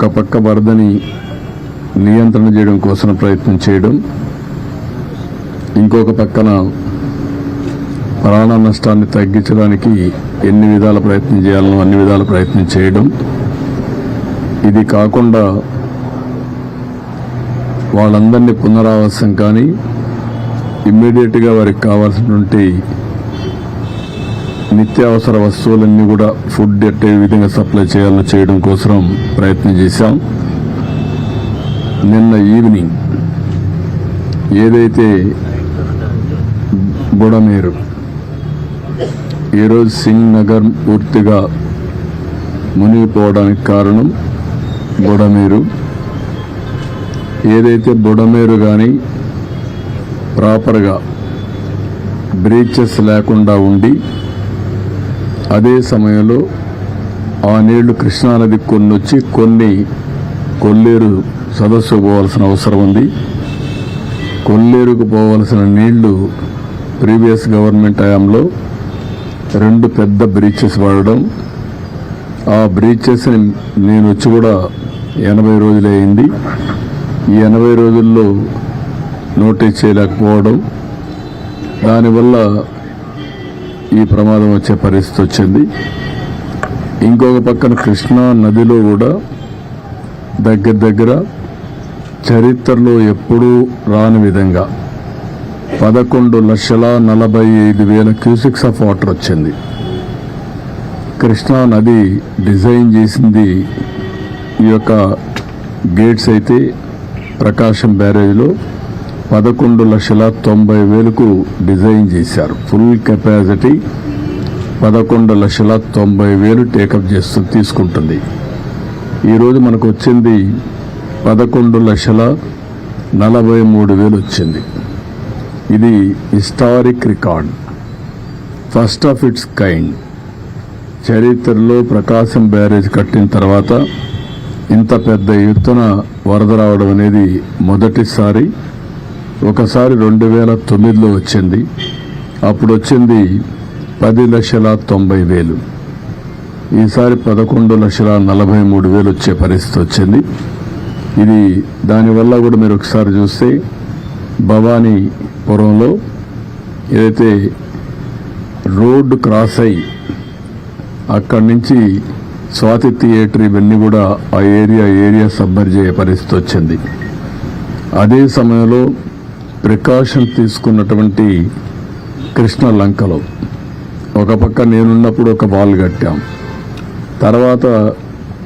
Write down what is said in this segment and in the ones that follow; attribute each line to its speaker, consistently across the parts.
Speaker 1: ఒక పక్క వరదని నియంత్రణ చేయడం కోసం ప్రయత్నం చేయడం, ఇంకొక పక్కన ప్రాణ నష్టాన్ని తగ్గించడానికి ఎన్ని విధాల ప్రయత్నం చేయాలనో అన్ని విధాల ప్రయత్నం చేయడం. ఇది కాకుండా వాళ్ళందరినీ పునరావాసం కానీ ఇమ్మీడియట్గా వారికి కావాల్సినటువంటి నిత్యావసర వస్తువులన్నీ కూడా ఫుడ్ ఏ విధంగా సప్లై చేయాలో చేయడం కోసం ప్రయత్నం చేశాం. నిన్న ఈవినింగ్ ఏదైతే బుడమేరు, ఈరోజు సింగ్ నగర్ పూర్తిగా మునిగిపోవడానికి కారణం బుడమేరు. ఏదైతే బుడమేరు కానీ ప్రాపర్గా బ్రీచెస్ లేకుండా ఉండి అదే సమయంలో ఆ నీళ్లు కృష్ణానది కొన్ని వచ్చి కొన్ని కొల్లేరు సదస్సు పోవాల్సిన అవసరం ఉంది. కొల్లేరుకు పోవాల్సిన నీళ్లు ప్రీవియస్ గవర్నమెంట్ హయాంలో 2 పెద్ద బ్రీచెస్ వాడడం, ఆ బ్రీచెస్ని నేను వచ్చి కూడా 80 రోజులే అయింది. ఈ 80 రోజుల్లో నోటీస్ చేయలేకపోవడం, దానివల్ల ఈ ప్రమాదం వచ్చే పరిస్థితి వచ్చింది. ఇంకొక పక్కన కృష్ణా నదిలో కూడా దగ్గర చరిత్రలో ఎప్పుడూ రాని విధంగా 11,45,000 క్యూసిక్స్ ఆఫ్ వాటర్ వచ్చింది. కృష్ణా నది డిజైన్ చేసింది ఈ యొక్క గేట్స్ అయితే ప్రకాశం బ్యారేజ్లో 11,90,000కు డిజైన్ చేశారు. ఫుల్ కెపాసిటీ 11,90,000 టేకప్ తీసుకుంటుంది. ఈరోజు మనకు వచ్చింది 11,43,000 వచ్చింది. ఇది historic record, first of it's kind. చరిత్రలో ప్రకాశం బ్యారేజ్ కట్టిన తర్వాత ఇంత పెద్ద ఎత్తున వరద రావడం అనేది మొదటిసారి. ఒకసారి 2009లో వచ్చింది, అప్పుడు వచ్చింది 10,90,000. ఈసారి 11,43,000 వచ్చే పరిస్థితి వచ్చింది. ఇది దానివల్ల కూడా మీరు ఒకసారి చూస్తే భవానీపురంలో ఏదైతే రోడ్డు క్రాస్ అయ్యి అక్కడి నుంచి స్వాతి థియేటర్ ఇవన్నీ కూడా ఆ ఏరియా సబ్బర్ చేయ పరిస్థితి వచ్చింది. అదే సమయంలో ప్రికాషన్ తీసుకున్నటువంటి కృష్ణ లంకలో ఒక పక్క నేనున్నప్పుడు ఒక వాల్ కట్టాం. తర్వాత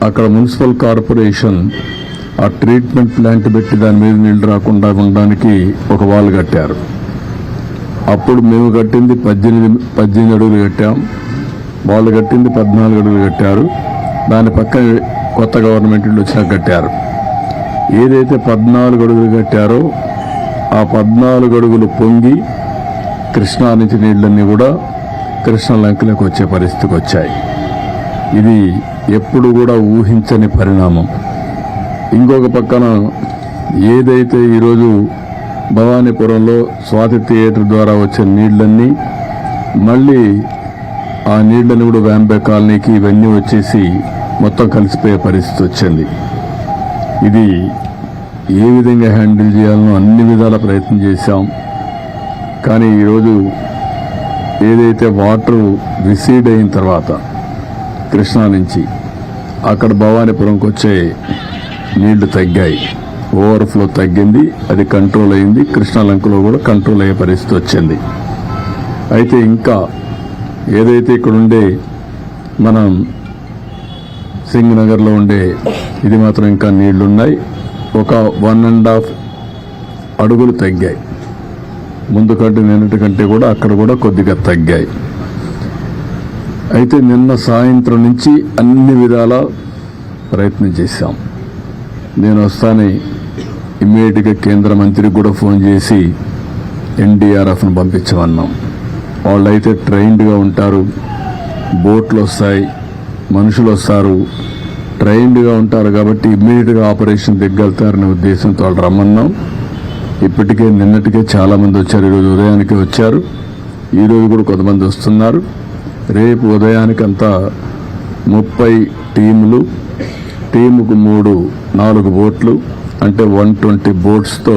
Speaker 1: అక్కడ మున్సిపల్ కార్పొరేషన్ ఆ ట్రీట్మెంట్ ప్లాంట్ పెట్టి దాని మీద నీళ్లు రాకుండా ఉండడానికి ఒక వాల్ కట్టారు. అప్పుడు మేము కట్టింది 18 అడుగులు కట్టాం, వాళ్ళు కట్టింది 14 అడుగులు కట్టారు. దాని పక్కన కొత్త గవర్నమెంట్ వచ్చినాక కట్టారు. ఏదైతే 14 అడుగులు కట్టారో ఆ 14 అడుగులు పొంగి కృష్ణా నుంచి నీళ్లన్నీ కూడా కృష్ణ లంకలకు వచ్చే పరిస్థితికి వచ్చాయి. ఇది ఎప్పుడు కూడా ఊహించని పరిణామం. ఇంకొక పక్కన ఏదైతే ఈరోజు భవానీపురంలో స్వాతి థియేటర్ ద్వారా వచ్చే నీళ్లన్నీ మళ్ళీ ఆ నీళ్లను కూడా వ్యాంబే కాలనీకి ఇవన్నీ వచ్చేసి మొత్తం కలిసిపోయే పరిస్థితి వచ్చింది. ఇది ఏ విధంగా హ్యాండిల్ చేయాలనో అన్ని విధాల ప్రయత్నం చేశాం. కానీ ఈరోజు ఏదైతే వాటర్ రిసీడ్ అయిన తర్వాత కృష్ణా నుంచి అక్కడ భవానీపురంకి వచ్చే నీళ్లు తగ్గాయి, ఓవర్ఫ్లో తగ్గింది, అది కంట్రోల్ అయింది. కృష్ణా లంకలో కూడా కంట్రోల్ అయ్యే పరిస్థితి వచ్చింది. అయితే ఇంకా ఏదైతే ఇక్కడ ఉండే మనం సింగ్ నగర్లో ఉండే ఇది మాత్రం ఇంకా నీళ్లున్నాయి. ఒక 1.5 అడుగులు తగ్గాయి. ముందు కంటే నిన్నటి కంటే కూడా అక్కడ కూడా కొద్దిగా తగ్గాయి. అయితే నిన్న సాయంత్రం నుంచి అన్ని విధాల ప్రయత్నం చేశాం. నేను వస్తానే ఇమ్మీడియట్గా కేంద్ర మంత్రికి కూడా ఫోన్ చేసి ఎన్డీఆర్ఎఫ్ను పంపించమన్నాం. వాళ్ళైతే ట్రైన్డ్గా ఉంటారు, బోట్లు వస్తాయి, మనుషులు వస్తారు, ట్రైన్డ్గా ఉంటారు కాబట్టి ఇమ్మీడియట్గా ఆపరేషన్ దిగ్గలుతారనే ఉద్దేశంతో వాళ్ళు రమ్మన్నాం. ఇప్పటికే నిన్నటికే చాలామంది వచ్చారు, ఈరోజు ఉదయానికి వచ్చారు, ఈరోజు కూడా కొంతమంది వస్తున్నారు. రేపు ఉదయానికంతా 30 టీములు టీముకు 4 బోట్లు అంటే 120 బోట్స్తో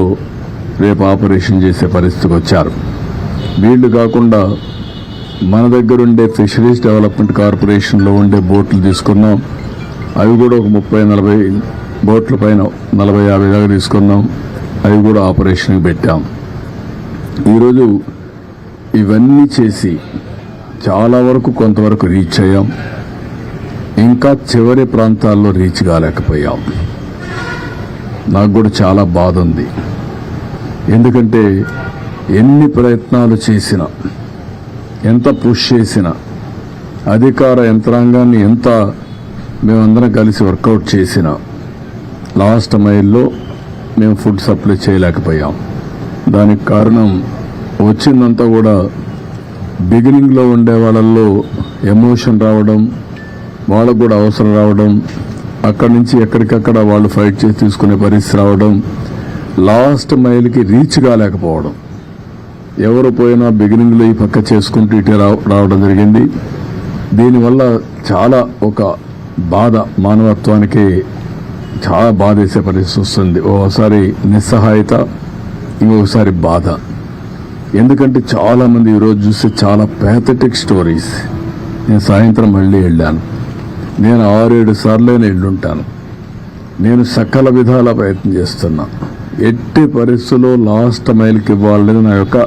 Speaker 1: రేపు ఆపరేషన్ చేసే పరిస్థితికి వచ్చారు. వీళ్ళు కాకుండా మన దగ్గర ఉండే ఫిషరీస్ డెవలప్మెంట్ కార్పొరేషన్లో ఉండే బోట్లు తీసుకున్నాం. అవి కూడా ఒక 30-40 బోట్ల పైన 40-50 దాకా తీసుకున్నాం. అవి కూడా ఆపరేషన్కి పెట్టాం. ఈరోజు ఇవన్నీ చేసి చాలా వరకు కొంతవరకు రీచ్ అయ్యాం. ఇంకా చివరి ప్రాంతాల్లో రీచ్ కాలేకపోయాం. నాకు కూడా చాలా బాధ ఉంది. ఎందుకంటే ఎన్ని ప్రయత్నాలు చేసినా, ఎంత పుష్ చేసినా, అధికార యంత్రాంగాన్ని ఎంత మేమందరం కలిసి వర్కౌట్ చేసినా లాస్ట్ మైల్లో మేము ఫుడ్ సప్లై చేయలేకపోయాం. దానికి కారణం వచ్చిందంతా కూడా బిగినింగ్లో ఉండే వాళ్ళల్లో ఎమోషన్ రావడం, వాళ్ళకు కూడా అవసరం రావడం, అక్కడి నుంచి ఎక్కడికక్కడ వాళ్ళు ఫైట్ చేసి తీసుకునే పరిస్థితి రావడం, లాస్ట్ మైల్కి రీచ్ కాలేకపోవడం. ఎవరు పోయినా బిగినింగ్లో ఈ పక్క చేసుకుంటూ ఇటే రావడం జరిగింది. దీనివల్ల చాలా ఒక బాధ, మానవత్వానికి చాలా బాధేసే పరిస్థితి వస్తుంది. ఓసారి నిస్సహాయత, ఇంకొకసారి బాధ. ఎందుకంటే చాలామంది ఈరోజు చూస్తే చాలా ప్యాథటిక్ స్టోరీస్. నేను సాయంత్రం మళ్ళీ వెళ్ళాను. నేను 6-7 సార్లైనా వెళ్ళుంటాను. నేను సకల విధాల ప్రయత్నం చేస్తున్నా. ఎట్టి పరిస్థితుల్లో లాస్ట్ మైల్కి ఇవ్వాలని నా యొక్క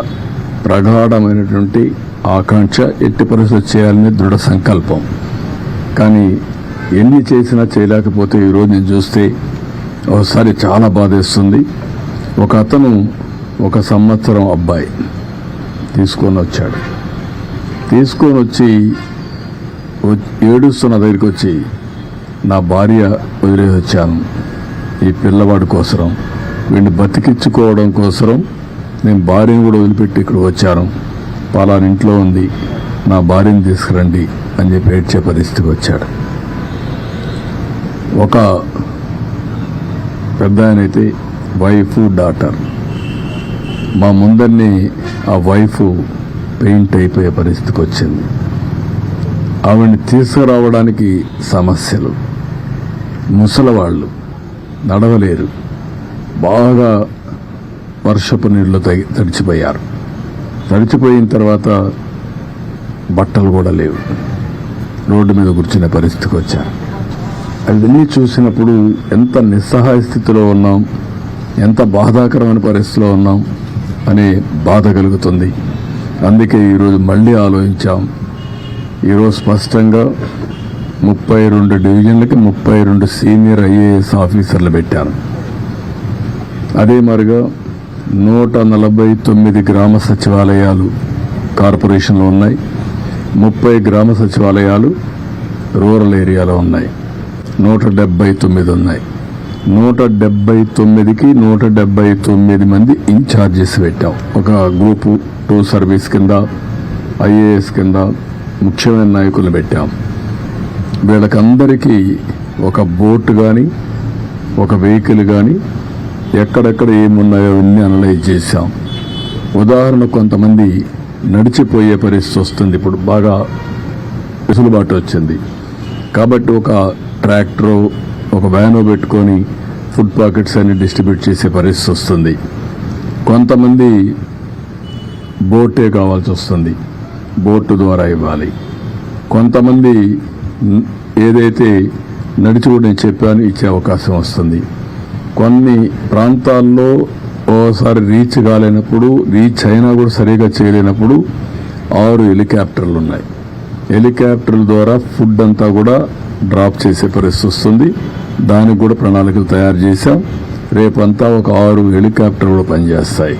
Speaker 1: ప్రగాఢమైనటువంటి ఆకాంక్ష. ఎట్టి పరిస్థితులు చేయాలని దృఢ సంకల్పం. కానీ ఎన్ని చేసినా చేయలేకపోతే ఈరోజు నేను చూస్తే ఒకసారి చాలా బాధేస్తుంది. ఒక అతను 1 సంవత్సరం అబ్బాయి తీసుకొని వచ్చాడు. తీసుకొని వచ్చి ఏడుస్తున్న దగ్గరికి వచ్చి, నా భార్య వదిలేసి వచ్చాను ఈ పిల్లవాడి కోసం, వీడిని బతికించుకోవడం కోసం నేను భార్యను కూడా వదిలిపెట్టి ఇక్కడ వచ్చాను, పలానా ఇంట్లో ఉంది, నా భార్యను తీసుకురండి అని చెప్పి ఏడ్చే పరిస్థితికి వచ్చాడు. ఒక పెద్ద ఆయనైతే వైఫ్, డాటర్, మా ముందరిని ఆ వైఫ్ పెయింట్ అయిపోయే పరిస్థితికి వచ్చింది. ఆవిడ్ని తీసుకురావడానికి సమస్యలు. ముసలవాళ్ళు నడవలేరు, బాగా వర్షపు నీళ్ళు తడిచిపోయారు. తడిచిపోయిన తర్వాత బట్టలు కూడా లేవు, రోడ్డు మీద కూర్చునే పరిస్థితికి వచ్చారు. అవన్నీ చూసినప్పుడు ఎంత నిస్సహాయ స్థితిలో ఉన్నాం, ఎంత బాధాకరమైన పరిస్థితిలో ఉన్నాం అనే బాధ కలుగుతుంది. అందుకే ఈరోజు మళ్ళీ ఆలోచించాం. ఈరోజు స్పష్టంగా 32 డివిజన్లకి 32 సీనియర్ ఐఏఎస్ ఆఫీసర్లు పెట్టాను. అదే మరిగా 149 గ్రామ సచివాలయాలు కార్పొరేషన్లో ఉన్నాయి. 30 గ్రామ సచివాలయాలు రూరల్ ఏరియాలో ఉన్నాయి. 179 ఉన్నాయి. 179కి 179 మంది ఇన్ఛార్జెస్ పెట్టాం. ఒక గ్రూపు 2 సర్వీస్ కింద, ఐఏఎస్ కింద ముఖ్యమైన నాయకులు పెట్టాం. వీళ్ళకందరికీ ఒక బోట్ కానీ, ఒక వెహికల్ కానీ, ఎక్కడెక్కడ ఏమున్నాయో అన్నీ అనలైజ్ చేశాం. ఉదాహరణ, కొంతమంది నడిచిపోయే పరిస్థితి వస్తుంది. ఇప్పుడు బాగా వెసులుబాటు వచ్చింది కాబట్టి ఒక ట్రాక్టరు, ఒక వ్యాను పెట్టుకొని ఫుడ్ ప్యాకెట్స్ అన్ని డిస్ట్రిబ్యూట్ చేసే పరిస్థితి వస్తుంది. కొంతమంది బోటే కావాల్సి వస్తుంది, బోటు ద్వారా ఇవ్వాలి. కొంతమంది ఏదైతే నడిచి కూడా నేను చెప్పాను ఇచ్చే అవకాశం వస్తుంది. కొన్ని ప్రాంతాల్లో ఓసారి రీచ్ కాలేనప్పుడు, రీచ్ అయినా కూడా సరిగా చేయలేనప్పుడు 6 హెలికాప్టర్లు ఉన్నాయి. హెలికాప్టర్ల ద్వారా ఫుడ్ అంతా కూడా డ్రాప్ చేసే పరిస్థితి వస్తుంది. దానికి కూడా ప్రణాళికలు తయారు చేశాం. రేపంతా ఒక 6 హెలికాప్టర్లు కూడా పనిచేస్తాయి.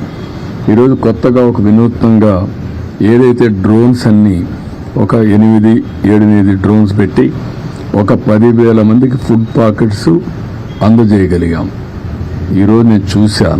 Speaker 1: ఈరోజు కొత్తగా ఒక వినూత్నంగా ఏదైతే డ్రోన్స్ అన్ని ఒక 8-8 డ్రోన్స్ పెట్టి ఒక 10,000 మందికి ఫుడ్ ప్యాకెట్స్ అందజేయగలిగాం. ఈరోజు నేను చూశాను.